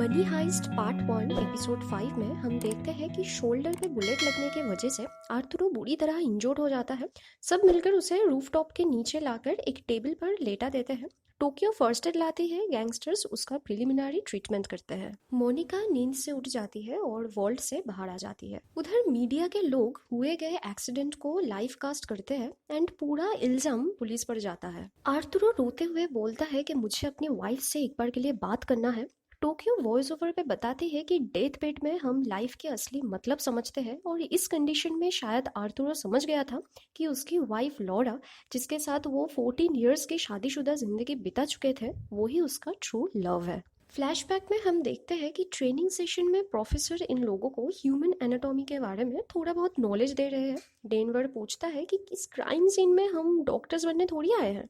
Money heist part 1 episode 5 में हम देखते हैं कि शोल्डर पे बुलेट लगने के वजह से आर्थुरो बुरी तरह इंजर्ड हो जाता है। सब मिलकर उसे रूफटॉप के नीचे लाकर एक टेबल पर लेटा देते हैं। टोक्यो फर्स्ट एड लाती है, गैंगस्टर्स उसका प्रिलिमिनरी ट्रीटमेंट करते हैं। मोनिका नींद से उठ जाती है और वॉल्ट से बाहर आ जाती है। उधर मीडिया के लोग हुए गए एक्सीडेंट को लाइव कास्ट करते हैं एंड पूरा इल्जाम पुलिस पर जाता है। आर्थुरो रोते हुए बोलता है कि मुझे अपनी वाइफ से एक बार के लिए बात करना है। टोक्यो वॉइस ओवर पे बताती है कि डेथ बेड में हम लाइफ के असली मतलब समझते हैं और इस कंडीशन में शायद आर्थुरो समझ गया था कि उसकी वाइफ लॉरा, जिसके साथ वो 14 इयर्स की शादीशुदा जिंदगी बिता चुके थे, वो ही उसका ट्रू लव है। फ्लैशबैक में हम देखते हैं कि ट्रेनिंग सेशन में प्रोफेसर इन लोगों को ह्यूमन एनाटॉमी के बारे में थोड़ा बहुत नॉलेज दे रहे हैं। डेनवर पूछता है कि किस क्राइम सीन में हम डॉक्टर्स बनने थोड़ी आए हैं।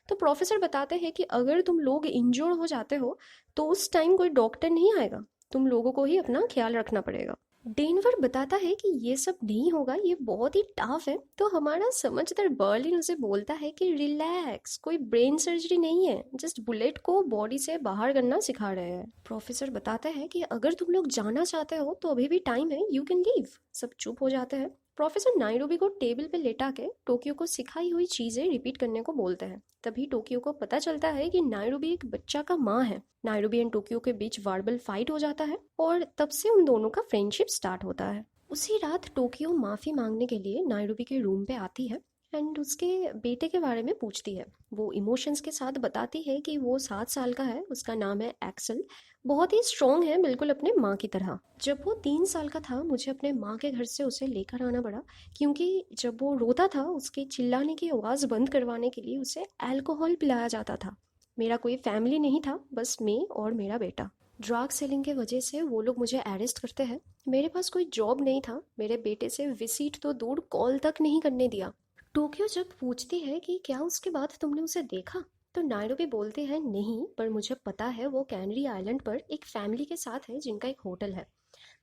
तो प्रोफेसर बताते हैं कि अगर तुम लोग इंजर्ड हो जाते हो तो उस टाइम कोई डॉक्टर नहीं आएगा, तुम लोगों को ही अपना ख्याल रखना पड़ेगा। डेनवर बताता है कि ये सब नहीं होगा, ये बहुत ही टफ है। तो हमारा समझदार बर्लिन उसे बोलता है कि रिलैक्स, कोई ब्रेन सर्जरी नहीं है, जस्ट बुलेट को बॉडी से बाहर करना सिखा रहे हैं। प्रोफेसर बताते हैं कि अगर तुम लोग जाना चाहते हो तो अभी भी टाइम है, यू कैन लीव। सब चुप हो जाते हैं। प्रोफेसर नायरोबी को टेबल पे लेटा के टोक्यो को सिखाई हुई चीजें रिपीट करने को बोलते हैं। तभी टोक्यो को पता चलता है कि नायरोबी एक बच्चा का माँ है। नायरोबी एंड टोक्यो के बीच वर्बल फाइट हो जाता है और तब से उन दोनों का फ्रेंडशिप स्टार्ट होता है। उसी रात टोक्यो माफी मांगने के लिए नायरोबी के रूम पे आती है एंड उसके बेटे के बारे में पूछती है। वो इमोशंस के साथ बताती है कि वो 7 साल का है, उसका नाम है एक्सल, बहुत ही स्ट्रॉन्ग है, बिल्कुल अपने माँ की तरह। जब वो 3 साल का था मुझे अपने माँ के घर से उसे लेकर आना पड़ा, क्योंकि जब वो रोता था उसके चिल्लाने की आवाज़ बंद करवाने के लिए उसे अल्कोहल पिलाया जाता था। मेरा कोई फैमिली नहीं था, बस मैं और मेरा बेटा। ड्रग सेलिंग के वजह से वो लोग मुझे अरेस्ट करते हैं। मेरे पास कोई जॉब नहीं था, मेरे बेटे से विजिट तो दूर कॉल तक नहीं करने दिया। टोक्यो जब पूछती है कि क्या उसके बाद तुमने उसे देखा, तो नायरोबी बोलते हैं नहीं, पर मुझे पता है वो कैनरी आइलैंड पर एक फैमिली के साथ है जिनका एक होटल है।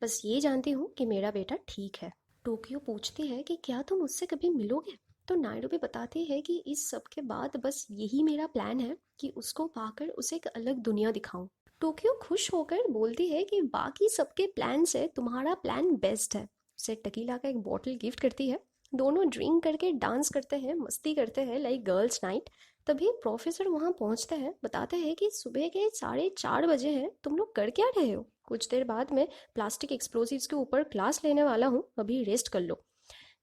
बस ये जानती हूँ कि मेरा बेटा ठीक है। टोक्यो पूछती है कि क्या तुम उससे कभी मिलोगे, तो नायरोबी बताती है कि इस सब के बाद बस यही मेरा प्लान है कि उसको पाकर उसे एक अलग दुनिया दिखाऊं। टोक्यो खुश होकर बोलती है कि बाकी सबके प्लान से तुम्हारा प्लान बेस्ट है। उसे टकीला का एक बॉटल गिफ्ट करती है। दोनों ड्रिंक करके डांस करते हैं, मस्ती करते हैं लाइक गर्ल्स नाइट। तभी प्रोफेसर वहां पहुंचते हैं, बताते हैं कि सुबह के 4:30 बजे हैं, तुम लोग कर क्या रहे हो। कुछ देर बाद मैं प्लास्टिक एक्सप्लोसिव्स के ऊपर क्लास लेने वाला हूँ, अभी रेस्ट कर लो।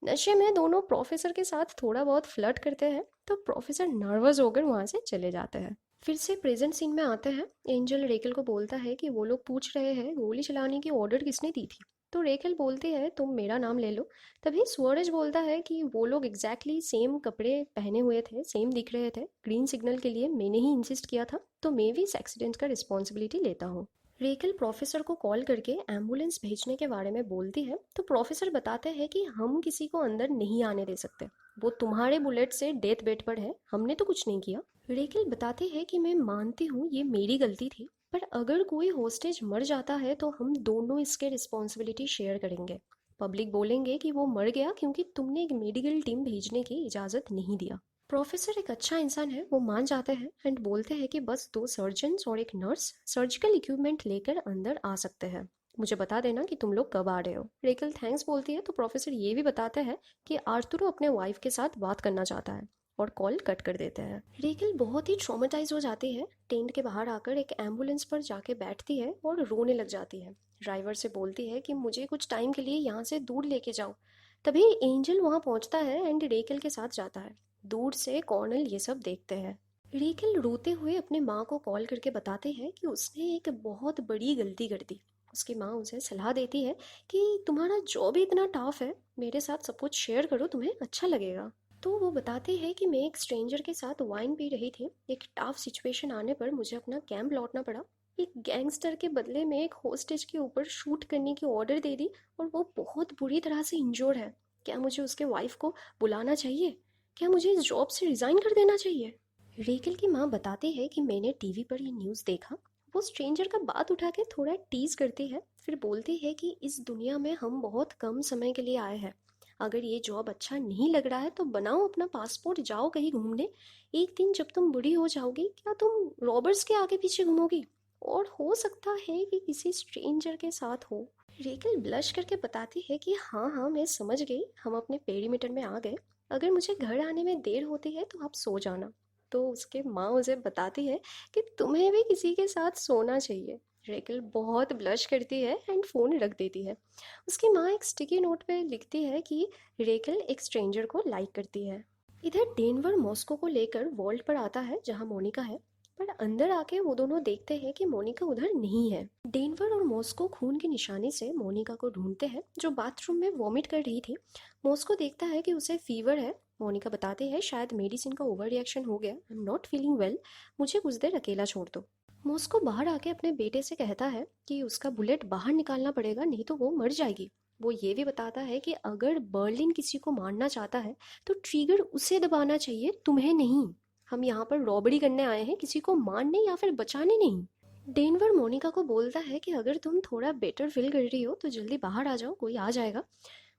नशे में दोनों प्रोफेसर के साथ थोड़ा बहुत फ्लर्ट करते हैं, तो प्रोफेसर नर्वस होकर वहां से चले जाते हैं। फिर से प्रेजेंट सीन में आते हैं। एंजल रेकल को बोलता है कि वो लोग पूछ रहे हैं गोली चलाने की ऑर्डर किसने दी थी। तो रेकल बोलती है तुम मेरा नाम ले लो। तभी सूरज बोलता है कि वो लोग एग्जैक्टली सेम कपड़े पहने हुए थे, सेम दिख रहे थे, ग्रीन सिग्नल के लिए मैंने ही इंसिस्ट किया था, तो मैं भी इस एक्सीडेंट का रिस्पॉन्सिबिलिटी लेता हूँ। रेकल प्रोफेसर को कॉल करके एम्बुलेंस भेजने के बारे में बोलती है, तो प्रोफेसर बताते हैं कि हम किसी को अंदर नहीं आने दे सकते, वो तुम्हारे बुलेट से डेथ बेड पर है, हमने तो कुछ नहीं किया। रेकल बताते हैं कि मैं मानती हूँ ये मेरी गलती थी, पर अगर कोई होस्टेज मर जाता है तो हम दोनों इसके रिस्पॉन्सिबिलिटी शेयर करेंगे। पब्लिक बोलेंगे कि वो मर गया क्योंकि तुमने एक मेडिकल टीम भेजने की इजाज़त नहीं दिया। प्रोफेसर एक अच्छा इंसान है, वो मान जाते हैं एंड बोलते हैं कि बस 2 सर्जन्स और एक नर्स सर्जिकल इक्विपमेंट लेकर अंदर आ सकते हैं, मुझे बता देना कि तुम लोग कब आ रहे हो। रेकल थैंक्स बोलती है, तो प्रोफेसर ये भी बताते हैं कि आर्थुरो अपने वाइफ के साथ बात करना चाहता है और कॉल कट कर देते हैं। रेकल बहुत ही ट्रॉमेटाइज हो जाती है, टेंट के बाहर आकर एक एम्बुलेंस पर जाके बैठती है और रोने लग जाती है। ड्राइवर से बोलती है कि मुझे कुछ टाइम के लिए यहाँ से दूर लेके जाओ। तभी एंजल वहाँ पहुँचता है एंड रेकल के साथ जाता है। दूर से कॉर्नल ये सब देखते हैं। रेकल रोते हुए अपने माँ को कॉल करके बताते हैं कि उसने एक बहुत बड़ी गलती कर दी। उसकी माँ उसे सलाह देती है कि तुम्हारा जॉब ही इतना टफ है, मेरे साथ सब कुछ शेयर करो, तुम्हें अच्छा लगेगा। तो वो बताते हैं कि मैं एक स्ट्रेंजर के साथ वाइन पी रही थी, एक टफ सिचुएशन आने पर मुझे अपना कैंप लौटना पड़ा। एक गैंगस्टर के बदले में एक होस्टेज के ऊपर शूट करने की ऑर्डर दे दी और वो बहुत बुरी तरह से इंजोर्ड है। क्या मुझे उसके वाइफ को बुलाना चाहिए? क्या मुझे इस जॉब से रिज़ाइन कर देना चाहिए? रेकल की माँ बताती है कि मैंने टीवी पर ये न्यूज़ देखा। वो स्ट्रेंजर का बात उठा के थोड़ा टीज करती है, फिर बोलती है कि इस दुनिया में हम बहुत कम समय के लिए आए हैं। अगर ये जॉब अच्छा नहीं लग रहा है तो बनाओ अपना पासपोर्ट, जाओ कहीं घूमने। एक दिन जब तुम बूढ़ी हो जाओगी क्या तुम रॉबर्स के आगे पीछे घूमोगी? और हो सकता है कि किसी स्ट्रेंजर के साथ हो। रेकल ब्लश करके बताती है कि हाँ हाँ मैं समझ गई, हम अपने पेरीमीटर में आ गए। अगर मुझे घर आने में देर होती है तो आप सो जाना। तो उसके माँ उसे बताती है कि तुम्हें भी किसी के साथ सोना चाहिए। रेकल बहुत ब्लश करती है एंड फ़ोन रख देती है। उसकी माँ एक स्टिकी नोट पे लिखती है कि रेकल एक स्ट्रेंजर को लाइक करती है। इधर डेनवर मॉस्को को लेकर वॉल्ट पर आता है जहाँ मोनिका है। पर अंदर आके वो दोनों देखते हैं कि मोनिका उधर नहीं है। डेनवर और मॉस्को खून के निशानी से मोनिका को ढूंढते हैं जो बाथरूम में वॉमिट कर रही थी। मॉस्को देखता है कि उसे फीवर है। मोनिका बताती है शायद मेडिसिन का ओवर रिएक्शन हो गया, I am not feeling well, मुझे कुछ देर अकेला छोड़ दो। मॉस्को बाहर आके अपने बेटे से कहता है कि उसका बुलेट बाहर निकालना पड़ेगा नहीं तो वो मर जाएगी। वो ये भी बताता है कि अगर बर्लिन किसी को मारना चाहता है तो ट्रिगर उसे दबाना चाहिए, तुम्हें नहीं। हम यहाँ पर रॉबरी करने आए हैं, किसी को मारने या फिर बचाने नहीं। डेनवर मोनिका को बोलता है कि अगर तुम थोड़ा बेटर फील कर रही हो तो जल्दी बाहर आ जाओ, कोई आ जाएगा।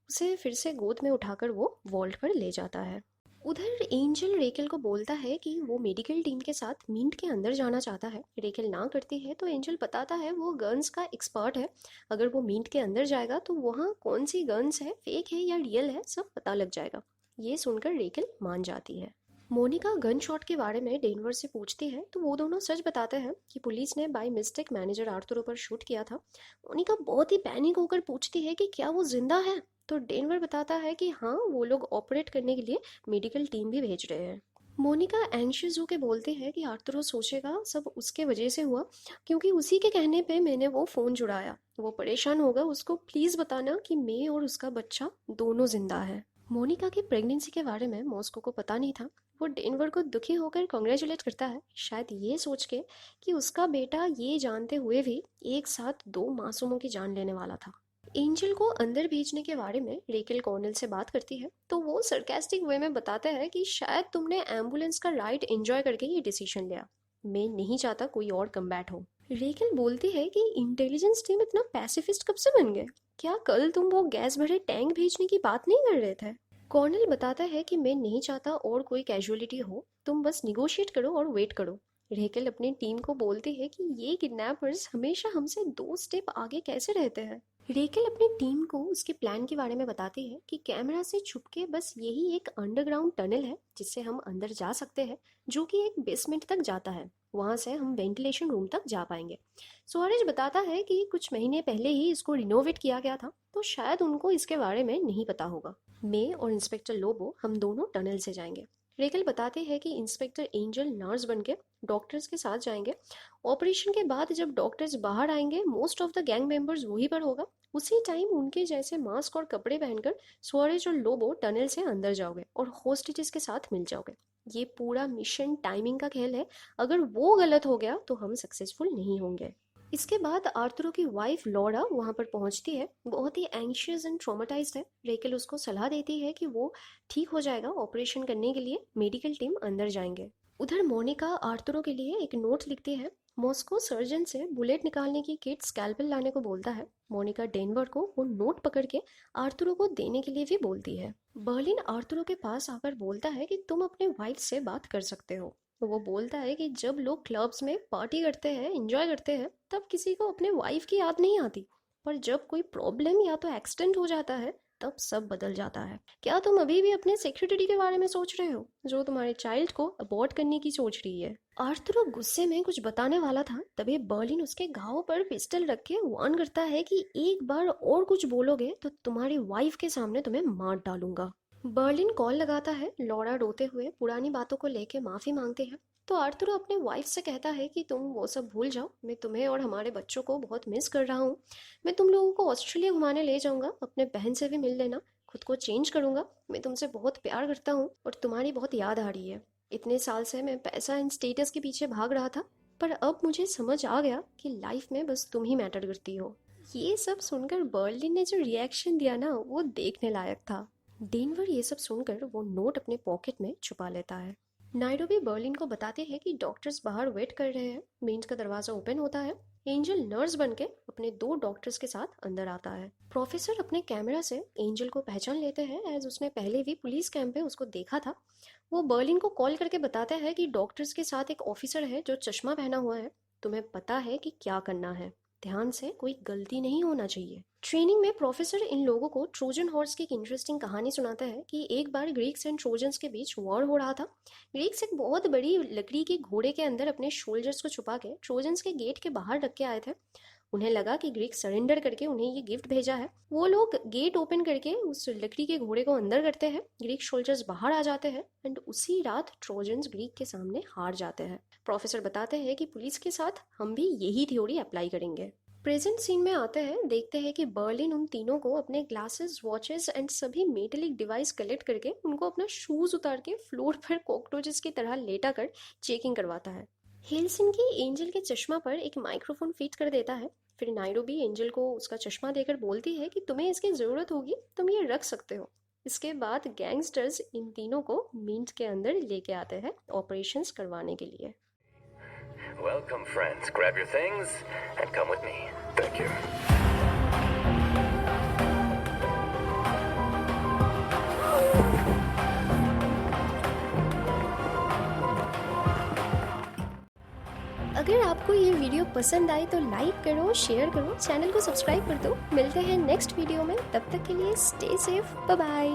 उसे फिर से गोद में उठाकर वो वॉल्ट पर ले जाता है। उधर एंजल रेकल को बोलता है कि वो मेडिकल टीम के साथ मिंट के अंदर जाना चाहता है। रेकल ना करती है तो एंजल बताता है वो गन्स का एक्सपर्ट है। अगर वो मिंट के अंदर जाएगा तो वहाँ कौन सी गन्स है, फेक है या रियल है, सब पता लग जाएगा। ये सुनकर रेकल मान जाती है। मोनिका गन शॉट के बारे में डेनवर से पूछती है तो वो दोनों सच बताते हैं कि पुलिस ने बाय मिस्टेक मैनेजर आर्थुरो पर शूट किया था। मोनिका बहुत ही पैनिक होकर पूछती है कि क्या वो जिंदा है। तो डेनवर बताता है कि हाँ, वो लोग ऑपरेट करने के लिए मेडिकल टीम भी भेज रहे हैं। मोनिका एंशियस होके बोलते हैं कि आर्थुरो सोचेगा सब उसके वजह से हुआ, क्योंकि उसी के कहने पे मैंने वो फ़ोन जुड़ाया। वो परेशान होगा, उसको प्लीज़ बताना कि मैं और उसका बच्चा दोनों जिंदा है। मोनिका की प्रेगनेंसी के बारे में मॉस्को को पता नहीं था। वो डेनवर को दुखी होकर कॉन्ग्रेचुलेट करता है, शायद ये सोच के कि उसका बेटा ये जानते हुए भी एक साथ दो मासूमों की जान लेने वाला था। एंजल को अंदर भेजने के बारे में रेकेल कॉर्नेल से बात करती है तो वो सरकास्टिक वे में बताते हैं कि शायद तुमने एम्बुलेंस का राइड एंजॉय करके ये डिसीजन लिया। मैं नहीं चाहता कोई और कम्बैट हो। रेकेल बोलती है कि इंटेलिजेंस टीम इतना पैसिफिस्ट कब से बन गए? क्या कल तुम वो गैस भरे टैंक भेजने की बात नहीं कर रहे थे? कॉर्नेल बताता है कि मैं नहीं चाहता और कोई कैजुअलिटी हो, तुम बस निगोशिएट करो और वेट करो। रेकेल अपनी टीम को बोलती है कि ये किडनैपर्स हमेशा हमसे दो स्टेप आगे कैसे रहते हैं। रेकेल अपनी टीम को उसके प्लान के बारे में बताती है कि कैमरा से छुप के बस यही एक अंडरग्राउंड टनल है जिससे हम अंदर जा सकते हैं, जो कि एक बेसमेंट तक जाता है। वहां से हम वेंटिलेशन रूम तक जा पाएंगे। सुआरेज बताता है कि कुछ महीने पहले ही इसको रिनोवेट किया गया था, तो शायद उनको इसके बारे में नहीं पता होगा। मैं और इंस्पेक्टर लोबो हम दोनों टनल से जाएंगे। रेकेल बताते हैं कि इंस्पेक्टर एंजल नर्स बन के डॉक्टर्स के साथ जाएंगे। ऑपरेशन के बाद जब डॉक्टर्स बाहर आएंगे most of the gang members वहीं पर होगा। उसी टाइम उनके जैसे मास्क और कपड़े पहनकर सुआरेज और लोबो टनल से अंदर जाओगे और होस्टेजेस के साथ मिल जाओगे। ये पूरा मिशन टाइमिंग का खेल है, अगर वो गलत हो गया तो हम सक्सेसफुल नहीं होंगे। इसके बाद आर्थुरो की वाइफ लॉरा वहां पर पहुंचती है, बहुत ही एंशियस एंड ट्रॉमेटाइज्ड है। रेकेल उसको सलाह देती है कि वो ठीक हो जाएगा, ऑपरेशन करने के लिए मेडिकल टीम अंदर जाएंगे। उधर मोनिका आर्थुरो के लिए एक नोट लिखती है। मॉस्को सर्जन से बुलेट निकालने की किट स्कैल्पेल लाने को बोलता है। मोनिका डेनवर को वो नोट पकड़ के आर्थुरो को देने के लिए भी बोलती है। बर्लिन आर्थुरो के पास आकर बोलता है कि तुम अपने वाइफ से बात कर सकते हो। तो वो बोलता है कि जब लोग क्लब्स में पार्टी करते हैं, एंजॉय करते हैं, तब किसी को अपने वाइफ की याद नहीं आती। पर जब कोई प्रॉब्लम या तो एक्सीडेंट हो जाता है तब सब बदल जाता है। क्या तुम अभी भी अपने सेक्रेटरी के बारे में सोच रहे हो जो तुम्हारे चाइल्ड को अबॉर्ट करने की सोच रही है? आर्थुरो गुस्से में कुछ बताने वाला था, तभी बर्लिन उसके घाव पर पिस्टल रख के वार्न करता है कि एक बार और कुछ बोलोगे तो तुम्हारी वाइफ के सामने तुम्हें मार डालूंगा। बर्लिन कॉल लगाता है। लॉरा रोते हुए पुरानी बातों को लेके माफी मांगते हैं। तो आर्थुरो अपने वाइफ से कहता है कि तुम वो सब भूल जाओ, मैं तुम्हें और हमारे बच्चों को बहुत मिस कर रहा हूँ। मैं तुम लोगों को ऑस्ट्रेलिया घुमाने ले जाऊंगा, अपने बहन से भी मिल लेना, खुद को चेंज करूंगा। मैं तुमसे बहुत प्यार करता हूँ और तुम्हारी बहुत याद आ रही है। इतने साल से मैं पैसा एंड स्टेटस के पीछे भाग रहा था, पर अब मुझे समझ आ गया कि लाइफ में बस तुम ही मैटर करती हो। ये सब सुनकर बर्लिन ने जो रिएक्शन दिया ना, वो देखने लायक था। डेनवर ये सब सुनकर वो नोट अपने पॉकेट में छुपा लेता है। नायरोबी बर्लिन को बताते हैं कि डॉक्टर्स बाहर वेट कर रहे हैं। मेंस का दरवाजा ओपन होता है। एंजल नर्स बनके अपने दो डॉक्टर्स के साथ अंदर आता है। प्रोफेसर अपने कैमरा से एंजल को पहचान लेते हैं, एज उसने पहले भी पुलिस कैंप पे उसको देखा था। वो बर्लिन को कॉल करके बताता है कि डॉक्टर्स के साथ एक ऑफिसर है जो चश्मा पहना हुआ है। तुम्हें पता है कि क्या करना है। ध्यान से, कोई गलती नहीं होना चाहिए। ट्रेनिंग में प्रोफेसर इन लोगों को ट्रोजन हॉर्स की एक इंटरेस्टिंग कहानी सुनाता है कि एक बार ग्रीक्स एंड ट्रोजन्स के बीच वॉर हो रहा था। ग्रीक्स एक बहुत बड़ी लकड़ी के घोड़े के अंदर अपने सोल्जर्स को छुपा के ट्रोजन्स के गेट के बाहर रख के आए थे। उन्हें लगा कि ग्रीक सरेंडर करके उन्हें ये गिफ्ट भेजा है। वो लोग गेट ओपन करके उस लकड़ी के घोड़े को अंदर करते हैं, ग्रीक सोल्जर्स बाहर आ जाते हैं एंड उसी रात ट्रोजन्स ग्रीक के सामने हार जाते हैं। प्रोफेसर बताते हैं कि पुलिस के साथ हम भी यही थ्योरी अप्लाई करेंगे। प्रेजेंट सीन में आते हैं, देखते हैं कि बर्लिन उन तीनों को अपने ग्लासेस, वॉचेस एंड सभी मेटेलिक डिवाइस कलेक्ट करके उनको अपना शूज उतार के फ्लोर पर कॉकरोचेस की तरह लेटा कर चेकिंग करवाता है। हेलसिंकी एंजल के चश्मा पर एक माइक्रोफोन फिट कर देता है। फिर नायरोबी एंजल को उसका चश्मा देकर बोलती है कि तुम्हें इसकी ज़रूरत होगी, तुम ये रख सकते हो। इसके बाद गैंगस्टर्स इन तीनों को मिंट के अंदर लेके आते हैं ऑपरेशंस करवाने के लिए। Welcome, friends. Grab your things and come with me. Thank you. अगर आपको ये वीडियो पसंद आई तो लाइक करो, शेयर करो, चैनल को सब्सक्राइब कर दो। मिलते हैं नेक्स्ट वीडियो में, तब तक के लिए स्टे सेफ, बाय बाय।